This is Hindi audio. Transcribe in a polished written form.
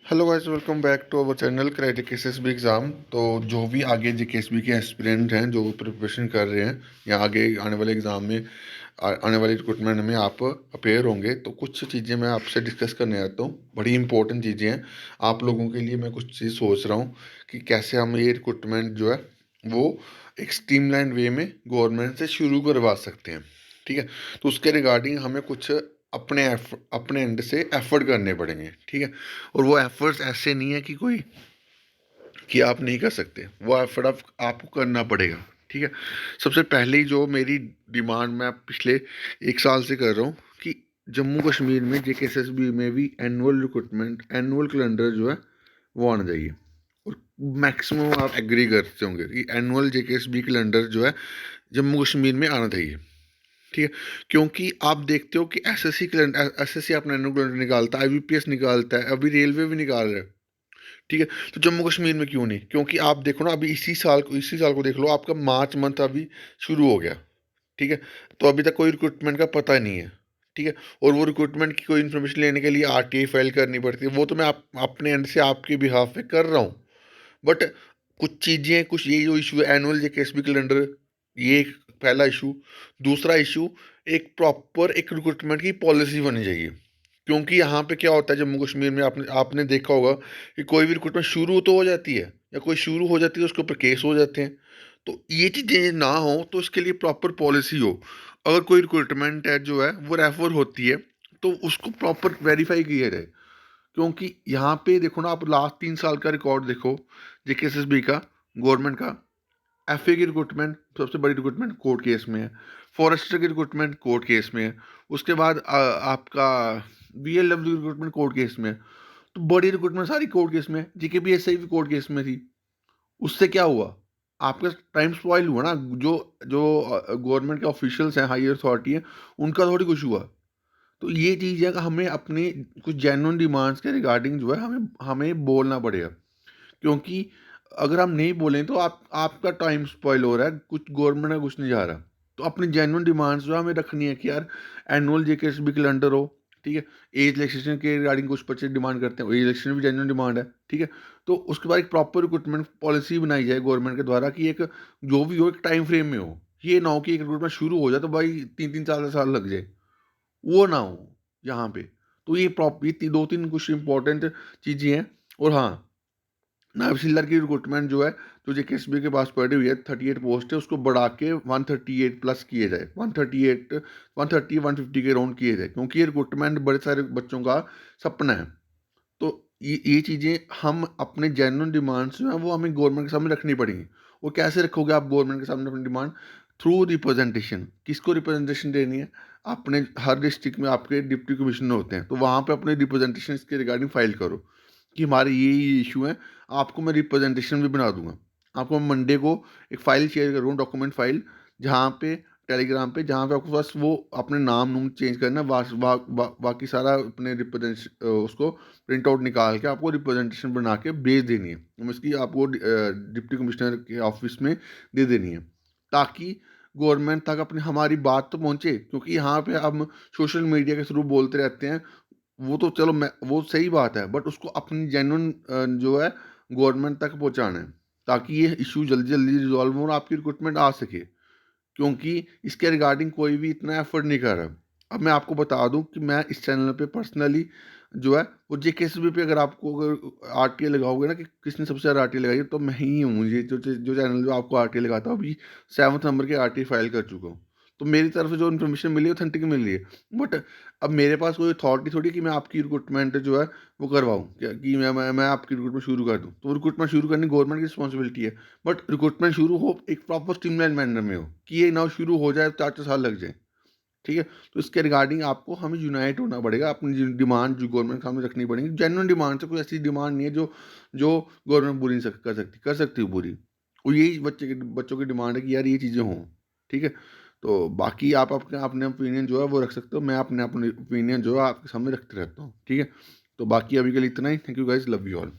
Hello guys, welcome back to our channel crack KSB exam. तो जो भी आगे जी केएसबी के एस्पिरेंट हैं जो प्रिपरेशन कर रहे हैं या आगे आने वाले एग्ज़ाम में आने वाले रिक्रूटमेंट में आप अपेयर होंगे, तो कुछ चीज़ें मैं आपसे डिस्कस करने आता हूँ। बड़ी इंपॉर्टेंट चीज़ें हैं आप लोगों के लिए। मैं कुछ चीज़ सोच रहा हूँ कि कैसे हम ये रिक्रूटमेंट जो है वो एक स्ट्रीमलाइन वे में गवर्नमेंट से शुरू करवा सकते हैं। ठीक है, तो उसके रिगार्डिंग हमें कुछ अपने एंड से एफर्ट करने पड़ेंगे। ठीक है, और वो एफर्ट्स ऐसे नहीं है कि कोई कि आप नहीं कर सकते, वो एफर्ट आपको करना पड़ेगा। ठीक है, सबसे पहले ही जो मेरी डिमांड मैं पिछले 1 साल से कर रहा हूँ कि जम्मू कश्मीर में जेकेएसएसबी में भी एनुअल रिक्रूटमेंट एनुअल कैलेंडर जो है वो आना चाहिए। और मैक्सिमम आप एग्री करते होंगे कि एनुअल जेकेएसबी कैलेंडर जो है जम्मू कश्मीर में आना चाहिए। ठीक है, क्योंकि आप देखते हो कि एसएससी कैलेंडर, एसएससी अपना एनुअल कैलेंडर निकालता है, आईबीपीएस निकालता है, अभी रेलवे भी निकाल रहा है। ठीक है, तो जम्मू कश्मीर में क्यों नहीं? क्योंकि आप देखो ना, अभी इसी साल को देख लो, आपका मार्च मंथ अभी शुरू हो गया। ठीक है, तो अभी तक कोई रिक्रूटमेंट का पता नहीं है। ठीक है, और वो रिक्रूटमेंट की कोई इन्फॉर्मेशन लेने के लिए आरटीआई फाइल करनी पड़ती है। वो तो मैं अपने एंड से आपके बिहाफ पे कर रहा हूँ। बट कुछ चीज़ें, कुछ ये जो इशू है एनुअल जेकेएसबी कैलेंडर, ये एक पहला इशू। दूसरा इशू, एक प्रॉपर एक रिक्रूटमेंट की पॉलिसी होनी चाहिए। क्योंकि यहाँ पे क्या होता है जम्मू कश्मीर में, आपने आपने देखा होगा कि कोई भी रिक्रूटमेंट शुरू तो हो जाती है, या कोई शुरू हो जाती है तो उसके ऊपर केस हो जाते हैं। तो ये चीज़ें ना हो, तो इसके लिए प्रॉपर पॉलिसी हो। अगर कोई रिक्रूटमेंट है जो है वो रेफर होती है, तो उसको प्रॉपर वेरीफाई किया जाए। क्योंकि यहाँ पे देखो ना, आप लास्ट 3 साल का रिकॉर्ड देखो जेकेएसएसबी का, गवर्नमेंट का। एफए की रिक्रूटमेंट, सबसे बड़ी रिक्रूटमेंट कोर्ट केस में है। फॉरेस्टर की रिक्रूटमेंट कोर्ट केस में है। उसके बाद आपका बीएलडब्ल्यू रिक्रूटमेंट कोर्ट केस में है। तो बड़ी रिक्रूटमेंट सारी कोर्ट केस में है। जीकेपीएससी भी कोर्ट केस में थी। उससे क्या हुआ? आपका टाइम स्पॉइल हुआ ना। जो जो गवर्नमेंट के ऑफिशियल्स हैं, हाई अथॉरिटी है, उनका थोड़ी कुछ हुआ। तो ये चीज़ है कि हमें अपनी कुछ जेन्युइन डिमांड्स के रिगार्डिंग जो है हमें हमें बोलना पड़ेगा। क्योंकि अगर हम नहीं बोलें तो आपका टाइम स्पॉइल हो रहा है, कुछ गवर्नमेंट का कुछ नहीं जा रहा। तो अपनी जेन्युइन डिमांड्स जो हमें रखनी है कि यार एनुअल जेकेएसबी कैलेंडर हो। ठीक है, एज रिलैक्सेशन के रिगार्डिंग कुछ बच्चे डिमांड करते हैं, एज रिलैक्सेशन भी जेन्युइन डिमांड है। ठीक है, तो उसके बाद एक प्रॉपर रिक्रूटमेंट पॉलिसी बनाई जाए गवर्नमेंट के द्वारा कि एक जो भी हो एक टाइम फ्रेम में हो। ये ना हो कि एक रिक्रूटमेंट शुरू हो जाए तो भाई 3-3 4 साल लग जाए, वो ना हो यहाँ पे। तो ये 2-3 कुछ इंपॉर्टेंट चीज़ें हैं। और हाँ, नायब तहसीलदार की रिक्रूटमेंट जो है, जो जेकेएसबी के पास पड़ी हुई है, 38 पोस्ट है, उसको बढ़ा के 138 प्लस किए जाए। 138, 130, 150 के राउंड किए जाए, क्योंकि ये रिक्रूटमेंट बड़े सारे बच्चों का सपना है। तो ये चीज़ें हम अपने जेन्युइन डिमांड्स जो हैं वो हमें गवर्नमेंट के सामने रखनी पड़ेंगी। वो कैसे रखोगे आप गवर्नमेंट के सामने अपनी डिमांड? Through representation. किसको रिप्रेजेंटेशन देनी है? अपने हर डिस्ट्रिक्ट में आपके डिप्टी कमिश्नर होते हैं, तो वहाँ पे अपने रिप्रेजेंटेशन इसके रिगार्डिंग फाइल करो कि हमारे ये इशू है। आपको मैं रिप्रेजेंटेशन भी बना दूंगा। आपको मैं मंडे को एक फ़ाइल शेयर करूँ, डॉक्यूमेंट फ़ाइल, जहाँ पे टेलीग्राम पे, जहाँ पे आपको बस वो अपने नाम नूम चेंज करना है, बाकी सारा अपने रिप्रेजेंट उसको प्रिंट आउट निकाल के आपको रिप्रेजेंटेशन बना के भेज देनी है। इसकी आपको डिप्टी कमिश्नर के ऑफिस में दे देनी है, ताकि गवर्नमेंट तक अपनी हमारी बात तो पहुँचे। क्योंकि यहाँ पे हम सोशल मीडिया के थ्रू बोलते रहते हैं, वो तो चलो, मैं वो सही बात है, बट उसको अपनी जेन्युइन जो है गवर्नमेंट तक पहुँचाना है, ताकि ये इशू जल्दी जल्दी रिजॉल्व हो और आपकी रिक्रूटमेंट आ सके। क्योंकि इसके रिगार्डिंग कोई भी इतना एफर्ट नहीं कर रहा। अब मैं आपको बता दूं कि मैं इस चैनल पे पर्सनली जो है वो जेकेएसबी पे, अगर आरटीए लगाओगे ना कि किसने सबसे ज़्यादा आरटीए लगाई है, तो मैं ही हूँ। ये जो चैनल जो आपको आरटीए लगाता हूँ, अभी 7th नंबर के आरटीए फाइल कर चुका हूँ। तो मेरी तरफ से जो इन्फॉर्मेशन मिली है ऑथेंटिक मिल रही है। बट अब मेरे पास कोई अथॉरिटी थोड़ी कि मैं आपकी रिक्रूटमेंट जो है वो करवाऊँ, क्या कि मैं आपकी रिक्रूटमेंट शुरू कर दूँ। तो रिक्रूटमेंट शुरू करनी गवर्नमेंट की रिस्पॉन्सिबिलिटी है। बट रिक्रूटमेंट शुरू हो एक प्रॉपर स्ट्रीमलाइन मैनर में हो, कि ये ना शुरू हो जाए 4-4 साल लग जाए। ठीक है, तो इसके रिगार्डिंग आपको हमें यूनाइट होना पड़ेगा। अपनी जो डिमांड जो गवर्नमेंट के सामने रखनी पड़ेगी, जेन्युइन डिमांड से, कोई ऐसी डिमांड नहीं है जो जो गवर्नमेंट पूरी नहीं कर सकती है पूरी। और यही बच्चों की डिमांड है कि यार ये चीज़ें हों। ठीक है, तो बाकी आप अपने अपने ओपिनियन जो है वो रख सकते हो। मैं अपने अपने ओपिनियन जो है आपके सामने रखते रहता हूँ। ठीक है, तो बाकी अभी के लिए इतना ही। Thank you guys, love you all.